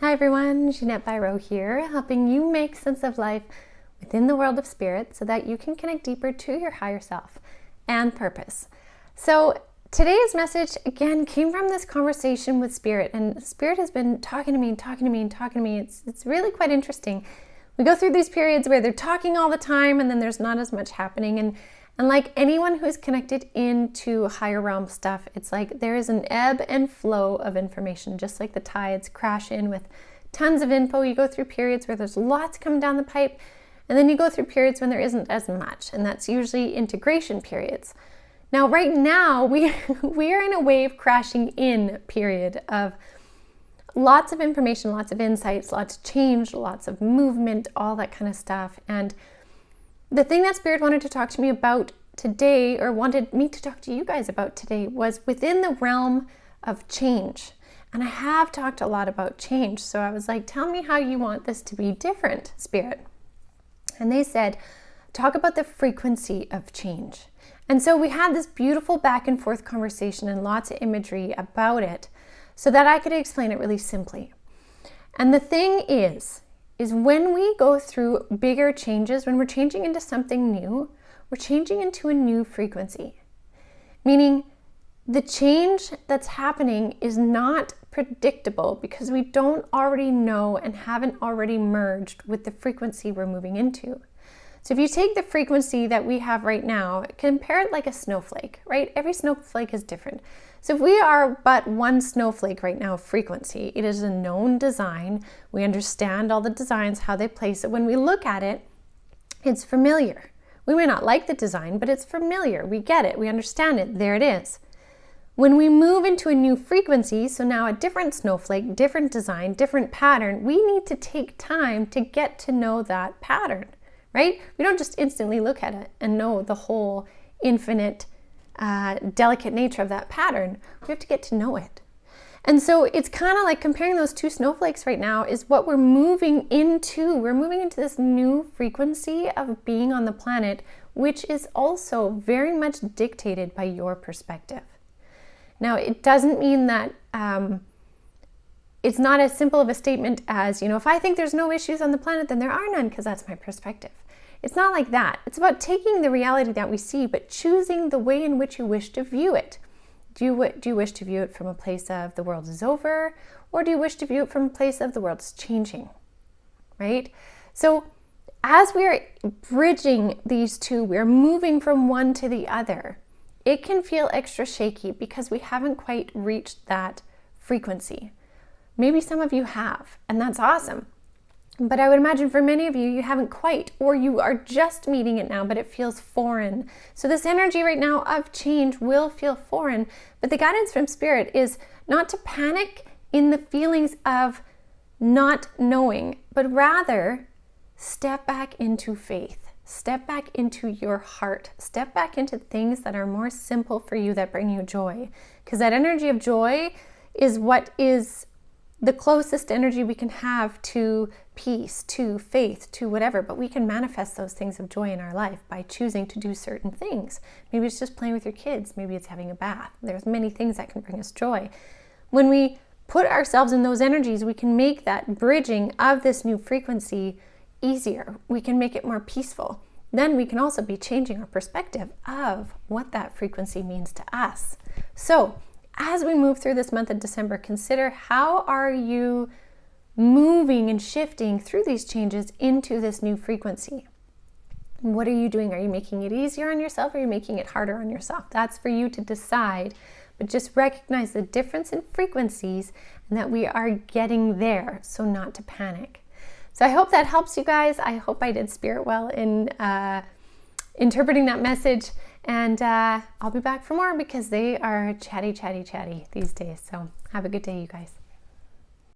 Hi everyone, Ginette Biro here, helping you make sense of life within the world of spirit so that you can connect deeper to your higher self and purpose. So today's message again came from this conversation with Spirit, and Spirit has been talking to me. It's really quite interesting. We go through these periods where they're talking all the time and then there's not as much happening, and like anyone who's connected into higher realm stuff, it's like there is an ebb and flow of information, just like the tides crash in with tons of info. You go through periods where there's lots coming down the pipe, and then you go through periods when there isn't as much, and that's usually integration periods. Now, right now, we are in a wave crashing in period of lots of information, lots of insights, lots of change, lots of movement, all that kind of stuff. And the thing that Spirit wanted to talk to me about today, or wanted me to talk to you guys about today, was within the realm of change. And I have talked a lot about change. So I was like, tell me how you want this to be different, Spirit. And they said, talk about the frequency of change. And so we had this beautiful back and forth conversation and lots of imagery about it so that I could explain it really simply. And the thing is when we go through bigger changes, when we're changing into something new, we're changing into a new frequency. Meaning the change that's happening is not predictable because we don't already know and haven't already merged with the frequency we're moving into. So if you take the frequency that we have right now, compare it like a snowflake, right? Every snowflake is different. So if we are but one snowflake right now of frequency, it is a known design. We understand all the designs, how they place it. When we look at it, it's familiar. We may not like the design, but it's familiar. We get it. We understand it. There it is. When we move into a new frequency, so now a different snowflake, different design, different pattern, we need to take time to get to know that pattern, right? We don't just instantly look at it and know the whole infinite, delicate nature of that pattern. We have to get to know it. And so it's kind of like comparing those two snowflakes right now is what we're moving into. We're moving into this new frequency of being on the planet, which is also very much dictated by your perspective. Now, it doesn't mean that it's not as simple of a statement as, if I think there's no issues on the planet, then there are none, because that's my perspective. It's not like that. It's about taking the reality that we see, but choosing the way in which you wish to view it. Do you wish to view it from a place of the world is over, or do you wish to view it from a place of the world is changing, right? So as we are bridging these two, we're moving from one to the other. It can feel extra shaky because we haven't quite reached that frequency. Maybe some of you have, and that's awesome. But I would imagine for many of you, you haven't quite, or you are just meeting it now, but it feels foreign. So this energy right now of change will feel foreign, but the guidance from Spirit is not to panic in the feelings of not knowing, but rather step back into faith. Step back into your heart. Step back into things that are more simple for you, that bring you joy. Because that energy of joy is what is the closest energy we can have to peace, to faith, to whatever. But we can manifest those things of joy in our life by choosing to do certain things. Maybe it's just playing with your kids. Maybe it's having a bath. There's many things that can bring us joy. When we put ourselves in those energies, we can make that bridging of this new frequency easier. We can make it more peaceful. Then we can also be changing our perspective of what that frequency means to us. So as we move through this month of December, consider how are you moving and shifting through these changes into this new frequency. What are you doing? Are you making it easier on yourself, or are you making it harder on yourself? That's for you to decide, but just recognize the difference in frequencies and that we are getting there, so not to panic. So I hope that helps you guys. I hope I did Spirit well in interpreting that message. And I'll be back for more because they are chatty these days. So have a good day, you guys.